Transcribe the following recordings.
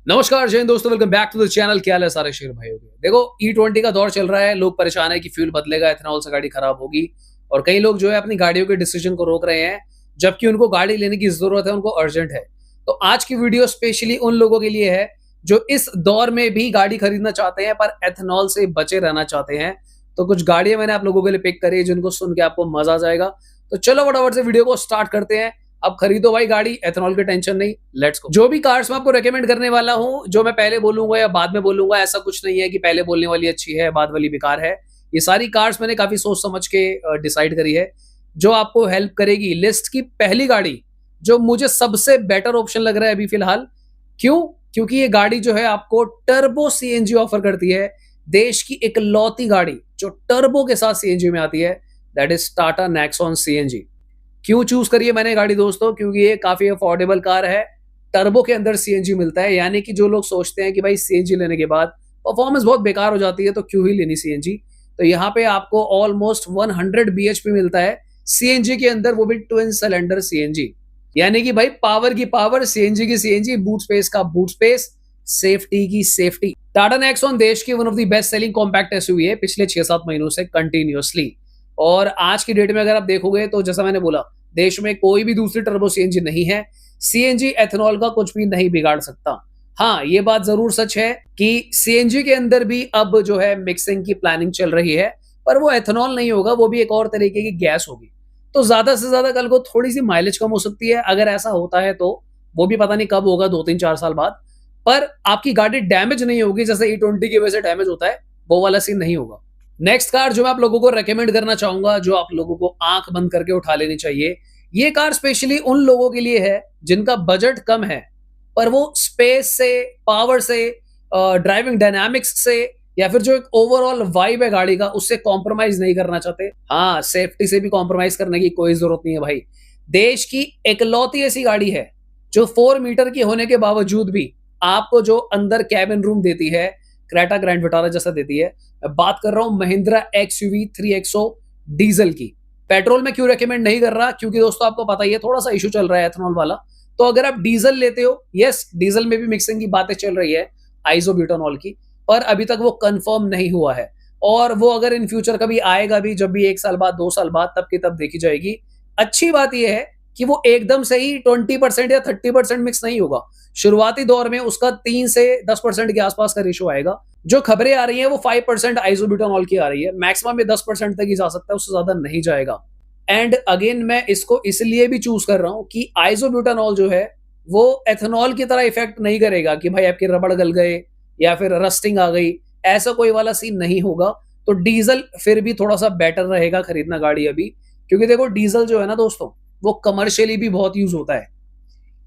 नमस्कार जय हिंद दोस्तों, welcome back to the channel. क्या हाल है सारे शेर भाइयों के। देखो E20 का दौर चल रहा है, लोग परेशान है कि फ्यूल बदलेगा, इथेनॉल से गाड़ी खराब होगी और कई लोग जो है अपनी गाड़ियों के डिसीजन को रोक रहे हैं, जबकि उनको गाड़ी लेने की जरूरत है, उनको अर्जेंट है। तो आज की वीडियो स्पेशली उन लोगों के लिए है जो इस दौर में भी गाड़ी खरीदना चाहते हैं पर एथेनॉल से बचे रहना चाहते हैं। तो कुछ गाड़ियां मैंने आप लोगों के लिए पिक करी है जिनको सुन के आपको मजा आ जाएगा। तो चलो फटाफट से वीडियो को स्टार्ट करते हैं। अब खरीदो भाई गाड़ी, एथेनॉल की टेंशन नहीं, लेट्स गो। जो भी कार्स मैं आपको रेकमेंड करने वाला हूं, जो मैं पहले बोलूंगा या बाद में बोलूंगा, ऐसा कुछ नहीं है कि पहले बोलने वाली अच्छी है बाद वाली बेकार है। ये सारी कार्स मैंने काफी सोच समझ के डिसाइड करी है, जो आपको हेल्प करेगी। लिस्ट की पहली गाड़ी जो मुझे सबसे बेटर ऑप्शन लग रहा है अभी फिलहाल, क्यों? क्योंकि ये गाड़ी जो है आपको टर्बो सीएनजी ऑफर करती है। देश की इकलौती गाड़ी जो टर्बो के साथ सीएनजी में आती है, that is Tata Nexon CNG. क्यों चूज करिए मैंने गाड़ी दोस्तों? क्योंकि ये काफी अफोर्डेबल कार है, टर्बो के अंदर सीएनजी मिलता है। यानी कि जो लोग सोचते हैं कि भाई सीएनजी लेने के बाद परफॉर्मेंस बहुत बेकार हो जाती है तो क्यों ही लेनी सीएनजी, तो यहाँ पे आपको ऑलमोस्ट 100 बीएचपी मिलता है सीएनजी के अंदर, वो भी ट्विन सिलेंडर सीएनजी। यानी कि भाई पावर की पावर, सीएनजी की सीएनजी, बूट स्पेस का बूट स्पेस, सेफ्टी की सेफ्टी। टाटा नेक्सॉन देश की one of the best selling compact SUV है पिछले 6-7 महीनों से कंटिन्यूअसली। और आज की डेट में अगर आप देखोगे तो जैसा मैंने बोला, देश में कोई भी दूसरी टर्बो सीएनजी नहीं है। सीएनजी एथेनॉल का कुछ भी नहीं बिगाड़ सकता। हाँ, ये बात जरूर सच है कि सीएनजी के अंदर भी अब जो है मिक्सिंग की प्लानिंग चल रही है, पर वो एथेनॉल नहीं होगा, वो भी एक और तरीके की गैस होगी। तो ज्यादा से ज्यादा कल को थोड़ी सी माइलेज कम हो सकती है। अगर ऐसा होता है तो वो भी पता नहीं कब होगा, 2-3-4 साल बाद। पर आपकी गाड़ी डैमेज नहीं होगी जैसे E20 की वजह से डैमेज होता है, वो वाला सीन नहीं होगा। नेक्स्ट कार जो मैं आप लोगों को रेकमेंड करना चाहूंगा, जो आप लोगों को आंख बंद करके उठा लेनी चाहिए, ये कार स्पेशली उन लोगों के लिए है जिनका बजट कम है पर वो स्पेस से, पावर से, ड्राइविंग डायनामिक्स से, या फिर जो एक ओवरऑल वाइब है गाड़ी का, उससे कॉम्प्रोमाइज नहीं करना चाहते। हाँ, सेफ्टी से भी कॉम्प्रोमाइज करने की कोई जरूरत नहीं है भाई। देश की इकलौती ऐसी गाड़ी है जो 4 मीटर की होने के बावजूद भी आपको जो अंदर कैबिन रूम देती है, क्रेटा ग्रैंड विटारा जैसा देती है। मैं बात कर रहा हूं महिंद्रा XUV 3XO डीजल की। पेट्रोल में क्यों रेकमेंड नहीं कर रहा? क्योंकि दोस्तों आपको पता ही है थोड़ा सा इशू चल रहा है एथेनॉल वाला। तो अगर आप डीजल लेते हो, यस डीजल में भी मिक्सिंग की बातें चल रही है आइसोब्यूटानॉल की, पर अभी तक वो कंफर्म नहीं हुआ है। और वो अगर इन फ्यूचर कभी आएगा भी, जब भी 1 साल बाद 2 साल बाद, तब की तब देखी जाएगी। अच्छी बात यह है कि वो एकदम से ही 20% या 30% मिक्स नहीं होगा। शुरुआती दौर में उसका 3 से 10% के आसपास का रेशो आएगा। जो खबरें आ रही हैं वो 5% आइसोब्यूटानॉल की आ रही है, मैक्सिमम ये 10% तक ही जा सकता है, उससे ज्यादा नहीं जाएगा। एंड अगेन मैं इसको इसलिए भी चूज कर रहा हूं कि आइसोब्यूटानॉल जो है वो एथेनॉल की तरह इफेक्ट नहीं करेगा कि भाई आपके रबड़ गल गए या फिर रस्टिंग आ गई, ऐसा कोई वाला सीन नहीं होगा। तो डीजल फिर भी थोड़ा सा बेटर रहेगा खरीदना गाड़ी अभी, क्योंकि देखो डीजल जो है ना दोस्तों, वो कमर्शियली भी बहुत यूज होता है।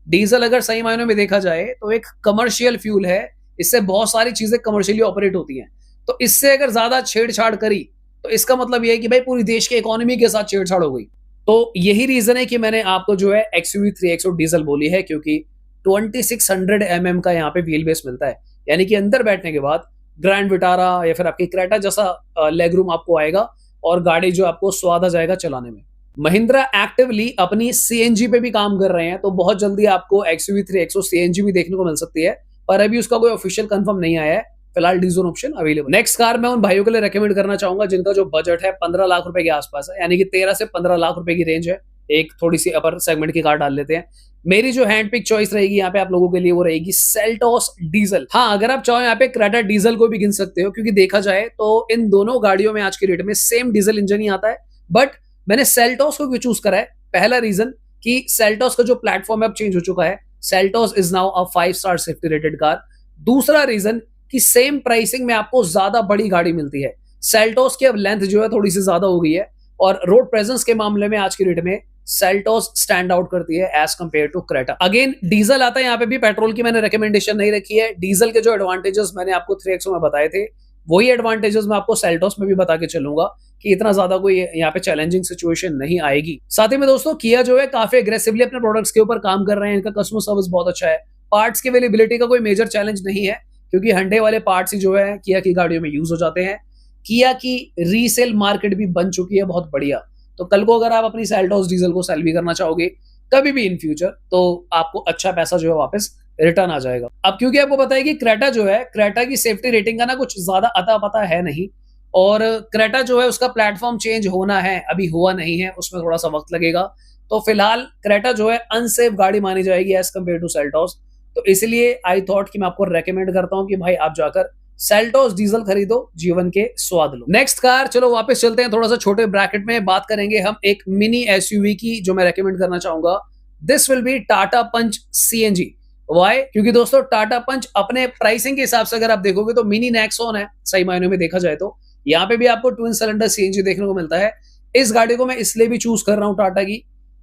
डीजल अगर सही मायनों में देखा जाए तो एक कमर्शियल फ्यूल है, इससे बहुत सारी चीजें कमर्शियली ऑपरेट होती हैं। तो इससे अगर ज्यादा छेड़छाड़ करी तो इसका मतलब यह है कि भाई पूरी देश की इकोनॉमी के साथ छेड़छाड़ हो गई। तो यही रीजन है कि मैंने आपको जो है XUV 3XO डीजल बोली है, क्योंकि 2600 mm का यहाँ पे व्हील बेस मिलता है। यानी कि अंदर बैठने के बाद ग्रैंड विटारा या फिर आपकी क्रेटा जैसा लेग रूम आपको आएगा और गाड़ी जो आपको स्वाद आ जाएगा चलाने में। महिंद्रा एक्टिवली अपनी सीएनजी पे भी काम कर रहे हैं, तो बहुत जल्दी आपको XUV 3XO सीएनजी भी देखने को मिल सकती है, पर अभी उसका कोई ऑफिशियल कंफर्म नहीं आया है। फिलहाल diesel option available. Next car मैं उन भाइयों के लिए रेकमेंड करना चाहूंगा जिनका जो बजट है 15 लाख रुपए के आसपास है, यानी कि 13 से 15 लाख रुपए की रेंज है। एक थोड़ी सी अपर सेगमेंट की कार डाल लेते हैं। मेरी जो हैंड पिक चॉइस रहेगी यहाँ पे आप लोगों के लिए, वो रहेगी सेल्टोस डीजल। हाँ, अगर आप चाहो यहाँ पे क्रेटा डीजल को भी गिन सकते हो, क्योंकि देखा जाए तो इन दोनों गाड़ियों में आज की डेट में सेम डीजल इंजन ही आता है। बट मैंने सेल्टोस को क्यों चूज करा है? पहला रीजन कि सेल्टोस का जो प्लेटफॉर्म है अब चेंज हो चुका है। Seltos is now a 5 star safety rated car. दूसरा रीजन कि सेम प्राइसिंग में आपको ज्यादा बड़ी गाड़ी मिलती है। सेल्टोस की अब लेंथ जो है थोड़ी सी ज्यादा हो गई है, और रोड प्रेजेंस के मामले में आज की डेट में सेल्टोस स्टैंड आउट करती है as compared to Creta. Again diesel आता है यहाँ पे भी, पेट्रोल की मैंने रिकमेंडेशन नहीं रखी है। डीजल के जो एडवांटेजेस मैंने आपको 3XO में बताए थे, वही एडवांटेजेस मैं आपको सेल्टोस में भी बता के चलूंगा कि इतना ज्यादा कोई यहाँ पे चैलेंजिंग सिचुएशन नहीं आएगी। साथ ही में दोस्तों किया जो है काफी एग्रेसिवली अपने प्रोडक्ट्स के ऊपर काम कर रहे हैं। इनका कस्टमर सर्विस बहुत अच्छा है। पार्ट्स की अवेलेबिलिटी का कोई मेजर चैलेंज नहीं है, क्योंकि हंडे वाले पार्ट्स ही जो है किया की गाड़ियों में यूज हो जाते हैं। किया की रीसेल मार्केट भी बन चुकी है बहुत बढ़िया। तो कल को अगर आप अपनी सेल्टोस डीजल को सेल भी करना चाहोगे कभी भी इन फ्यूचर, तो आपको अच्छा पैसा जो है वापस रिटर्न आ जाएगा। अब क्योंकि आपको पता है कि क्रेटा जो है, क्रेटा की सेफ्टी रेटिंग का ना कुछ ज़्यादा अता-पता है नहीं और क्रेटा जो है उसका प्लेटफ़ॉर्म चेंज होना है, अभी हुआ नहीं है, उसमें थोड़ा-सा वक़्त लगेगा। तो फिलहाल क्रेटा जो है अनसेफ गाड़ी मानी जाएगी एज़ कम्पेयर टू सेल्टॉस। तो इसलिए आई थॉट कि मैं आपको रिकमेंड करता हूँ कि भाई आप जाकर सेल्टॉस डीज़ल खरीदो, जीवन के स्वाद लो। नेक्स्ट कार चलो वापस चलते हैं थोड़ा-सा छोटे ब्रैकेट में, बात करेंगे हम एक मिनी एसयूवी की जो मैं रिकमेंड करना चाहूँगा। This will be Tata Punch CNG. Why? क्योंकि दोस्तों टाटा पंच अपने प्राइसिंग के हिसाब से अगर आप देखोगे तो मिनी नेक्सॉन है, सही मायनों में देखा जाए तो। यहाँ पे भी आपको ट्विन सिलेंडर सीएनजी देखने को मिलता है। इस गाड़ी को मैं इसलिए भी चूज़ कर रहा हूँ टाटा की,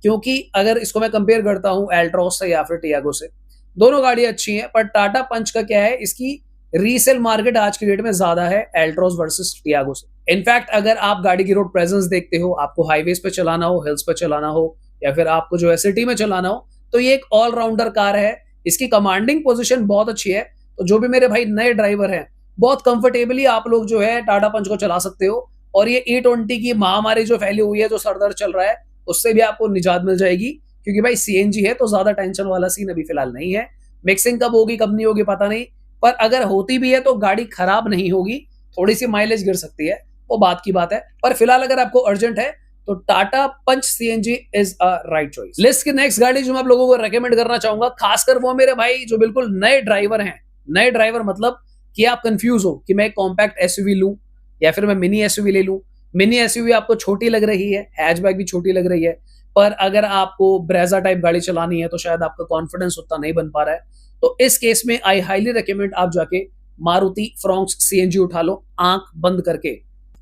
क्योंकि अगर इसको मैं कंपेयर करता हूँ एल्ट्रॉस से या फिर टियागो से, दोनों गाड़ियाँ अच्छी हैं, पर टाटा पंच का क्या है, इसकी रीसेल मार्केट आज की डेट में ज़्यादा है एल्ट्रॉस वर्सेस टियागो से। इनफैक्ट अगर आप गाड़ी की रोड प्रेजेंस देखते हो, आपको हाईवेज पे चलाना हो, हिल्स पे चलाना हो या फिर आपको जो है सिटी में चलाना हो, तो ये एक ऑलराउंडर कार है। इसकी कमांडिंग पोजीशन बहुत अच्छी है, तो जो भी मेरे भाई नए ड्राइवर हैं, बहुत कंफर्टेबली आप लोग जो है टाटा पंच को चला सकते हो और ये E20 की महामारी जो फैली हुई है, जो सरदर्द चल रहा है, उससे भी आपको निजात मिल जाएगी क्योंकि भाई सीएनजी है तो ज्यादा टेंशन वाला सीन अभी फिलहाल नहीं है। मिक्सिंग कब होगी कब नहीं होगी पता नहीं, पर अगर होती भी है तो गाड़ी खराब नहीं होगी, थोड़ी सी माइलेज गिर सकती है, वो बात की बात है। पर फिलहाल अगर आपको अर्जेंट है तो Tata Punch CNG is a right choice. List की नेक्स्ट गाड़ी जो मैं आप लोगों को रेकमेंड करना चाहूंगा, खासकर वो मेरे भाई जो बिल्कुल नए ड्राइवर हैं। नए ड्राइवर मतलब कि आप कंफ्यूज हो कि मैं कॉम्पैक्ट एसयूवी लूं या फिर मैं मिनी एसयूवी ले लूं। मिनी एसयूवी आपको छोटी लग रही है, हैचबैक भी छोटी लग रही है, पर अगर आपको ब्रेजा टाइप गाड़ी चलानी है तो शायद आपका कॉन्फिडेंस उतना नहीं बन पा रहा है। तो इस केस में आई हाईली रिकमेंड आप जाके मारुति फ्रॉन्क्स सीएनजी उठा लो, आंख बंद करके।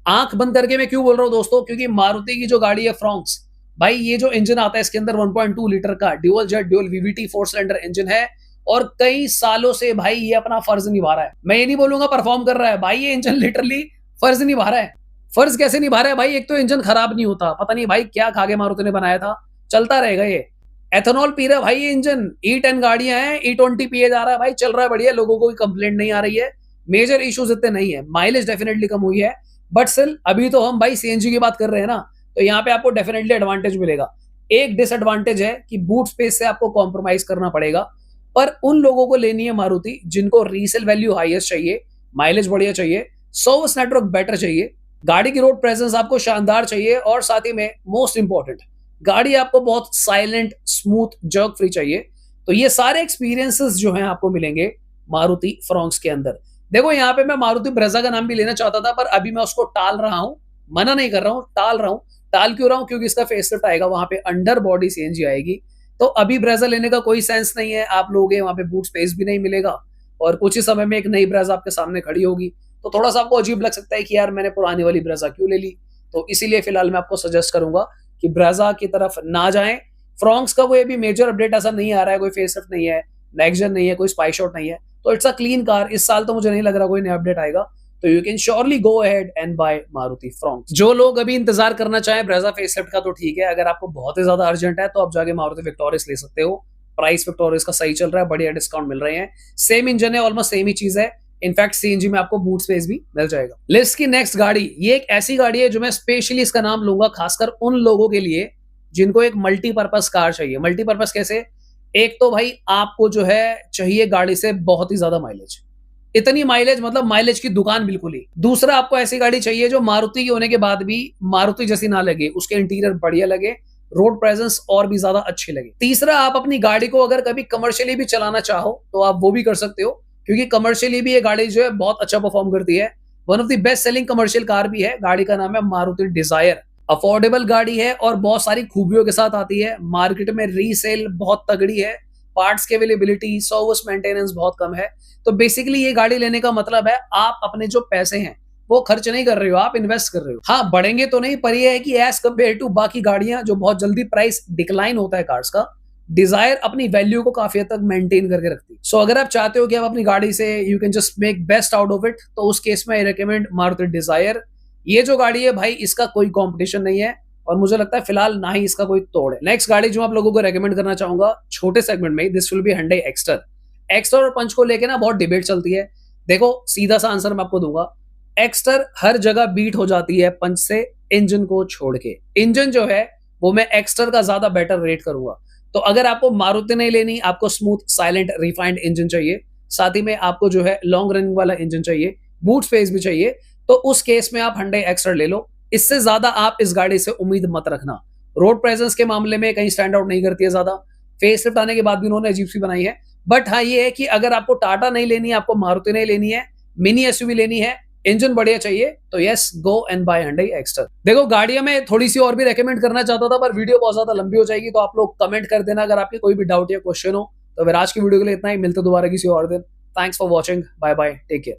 आंख बंद करके मैं क्यों बोल रहा हूं दोस्तों, क्योंकि मारुति की जो गाड़ी है फ्रॉन्क्स, भाई ये जो इंजन आता है इसके अंदर 1.2 लीटर का dual jet dual VVT 4 cylinder engine है और कई सालों से भाई ये अपना फर्ज निभा रहा है। मैं ये नहीं बोलूंगा परफॉर्म कर रहा है, भाई ये इंजन लिटरली फर्ज निभा रहा है। फर्ज कैसे निभा रहा है भाई, एक तो इंजन खराब नहीं होता, पता नहीं भाई क्या खा के मारुति ने बनाया था, चलता रहेगा ये। एथेनॉल पी रहा है भाई ये इंजन, E10 गाड़ियां हैं, E20 पिए जा रहा है भाई, चल रहा है बढ़िया, लोगों को कोई कंप्लेंट नहीं आ रही है, मेजर इश्यूज इतने नहीं है, माइलेज डेफिनेटली कम हुई है, बट स्टिल अभी तो हम भाई सीएनजी की बात कर रहे हैं ना, तो यहाँ पे आपको डेफिनेटली एडवांटेज मिलेगा। एक डिसएडवांटेज है कि बूट स्पेस से आपको कॉम्प्रोमाइज करना पड़ेगा, पर उन लोगों को लेनी है मारुति जिनको रीसेल वैल्यू हाईएस्ट चाहिए, माइलेज बढ़िया चाहिए, सर्विस नेटवर्क बेटर चाहिए, गाड़ी की रोड प्रेजेंस आपको शानदार चाहिए और साथ ही में मोस्ट इंपॉर्टेंट गाड़ी आपको बहुत साइलेंट स्मूथ जर्क फ्री चाहिए। तो ये सारे एक्सपीरियंसेस जो हैं आपको मिलेंगे मारुति फ्रॉन्क्स के अंदर। देखो यहाँ पे मैं मारुति ब्रेजा का नाम भी लेना चाहता था, पर अभी मैं उसको टाल रहा हूं, मना नहीं कर रहा हूं, टाल रहा हूं। टाल क्यों रहा हूं, क्योंकि इसका फेसलिफ्ट आएगा, वहां पे अंडर बॉडी सीएनजी आएगी, तो अभी ब्रेजा लेने का कोई सेंस नहीं है। आप लोगे वहां पे बूट स्पेस भी नहीं मिलेगा और कुछ ही समय में एक नई ब्रेजा आपके सामने खड़ी होगी, तो थोड़ा सा आपको अजीब लग सकता है कि यार मैंने पुरानी वाली ब्रेजा क्यों ले ली। तो इसीलिए फिलहाल मैं आपको सजेस्ट करूंगा कि ब्रेजा की तरफ ना जाएं। फ्रॉन्क्स का कोई भी मेजर अपडेट ऐसा नहीं आ रहा है, कोई फेसलिफ्ट नहीं है, नेक्स्ट जेन नहीं है, कोई स्पाई शॉट नहीं है, तो इट्स अ क्लीन कार। इस साल तो मुझे नहीं लग रहा कोई नया अपडेट आएगा, तो you can surely go ahead and buy Maruti Fronx. जो लोग अभी इंतजार करना चाहें ब्रेजा फेसलिफ्ट का तो ठीक है, अगर आपको बहुत ही ज्यादा अर्जेंट है तो आप जाके मारुति विक्टोरियस ले सकते हो। प्राइस विक्टोरियस का सही चल रहा है, बढ़िया डिस्काउंट मिल रहे हैं, सेम इंजन है, ऑलमोस्ट सेम ही चीज है, इनफैक्ट सीएनजी में आपको बूट स्पेस भी मिल जाएगा। लिस्ट की नेक्स्ट गाड़ी, ये एक ऐसी गाड़ी है जो मैं स्पेशली इसका नाम लूंगा खासकर उन लोगों के लिए जिनको एक मल्टीपर्पज कार चाहिए। मल्टीपर्पज कैसे, एक तो भाई आपको जो है चाहिए गाड़ी से बहुत ही ज्यादा माइलेज, इतनी माइलेज मतलब माइलेज की दुकान बिल्कुल ही। दूसरा आपको ऐसी गाड़ी चाहिए जो मारुति की होने के बाद भी मारुति जैसी ना लगे, उसके इंटीरियर बढ़िया लगे, रोड प्रेजेंस और भी ज्यादा अच्छी लगे। तीसरा, आप अपनी गाड़ी को अगर कभी कमर्शियली भी चलाना चाहो तो आप वो भी कर सकते हो, क्योंकि कमर्शियली भी ये गाड़ी जो है बहुत अच्छा परफॉर्म करती है। One of the best selling commercial car भी है, गाड़ी का नाम है मारुति डिजायर। अफोर्डेबल गाड़ी है और बहुत सारी खूबियों के साथ आती है, मार्केट में रीसेल बहुत तगड़ी है, पार्ट्स की अवेलेबिलिटी, सर्विस मेंटेनेंस बहुत कम है। तो बेसिकली ये गाड़ी लेने का मतलब है आप अपने जो पैसे हैं वो खर्च नहीं कर रहे हो, आप इन्वेस्ट कर रहे हो। हाँ, बढ़ेंगे तो नहीं, पर ये है कि एज कम्पेयर टू बाकी गाड़ियां जो बहुत जल्दी प्राइस डिक्लाइन होता है कार्स का, डिजायर अपनी वैल्यू को काफी हद तक मेंटेन करके रखती है। सो अगर आप चाहते हो कि आप अपनी गाड़ी से you can just make best out of it, तो उस केस में आई रिकमेंड मारुति डिजायर। ये जो गाड़ी है भाई, इसका कोई कॉम्पिटिशन नहीं है और मुझे लगता है फिलहाल ना ही इसका कोई तोड़ है। नेक्स्ट गाड़ी जो आप लोगों को रेकमेंड करना चाहूंगा छोटे सेगमेंट में, this will B Hyundai Exter. Exter और पंच को लेके ना बहुत डिबेट चलती है। देखो सीधा सा आंसर मैं आपको दूंगा, एक्स्टर हर जगह बीट हो जाती है पंच से, इंजन को छोड़ के। इंजन जो है वो मैं एक्स्टर का ज्यादा बेटर रेट करूंगा। तो अगर आपको मारुति नहीं लेनी, आपको स्मूथ साइलेंट रिफाइंड इंजन चाहिए, साथ ही में आपको जो है लॉन्ग रनिंग वाला इंजन चाहिए, बूट स्पेस भी चाहिए, तो उस केस में आप Hyundai Extra ले लो। इससे ज्यादा आप इस गाड़ी से उम्मीद मत रखना। रोड प्रेजेंस के मामले में कहीं स्टैंड आउट नहीं करती है ज्यादा। फेस लिफ्ट आने के बाद भी उन्होंने अजीब सी बनाई है। बट हाँ, ये है कि अगर आपको टाटा नहीं लेनी है, आपको मारुति नहीं लेनी है, मिनी एसयूवी लेनी है, इंजन बढ़िया चाहिए, तो yes, go and buy Hyundai Extra। देखो, गाड़ियां मैं थोड़ी सी और भी रेकमेंड करना चाहता था, पर वीडियो बहुत ज्यादा लंबी हो जाएगी, तो आप लोग कमेंट कर देना अगर आपके कोई भी डाउट या क्वेश्चन हो। तो फिर आज की वीडियो के लिए इतना ही, मिलते दोबारा किसी और दिन। Thanks for watching, bye bye, take care.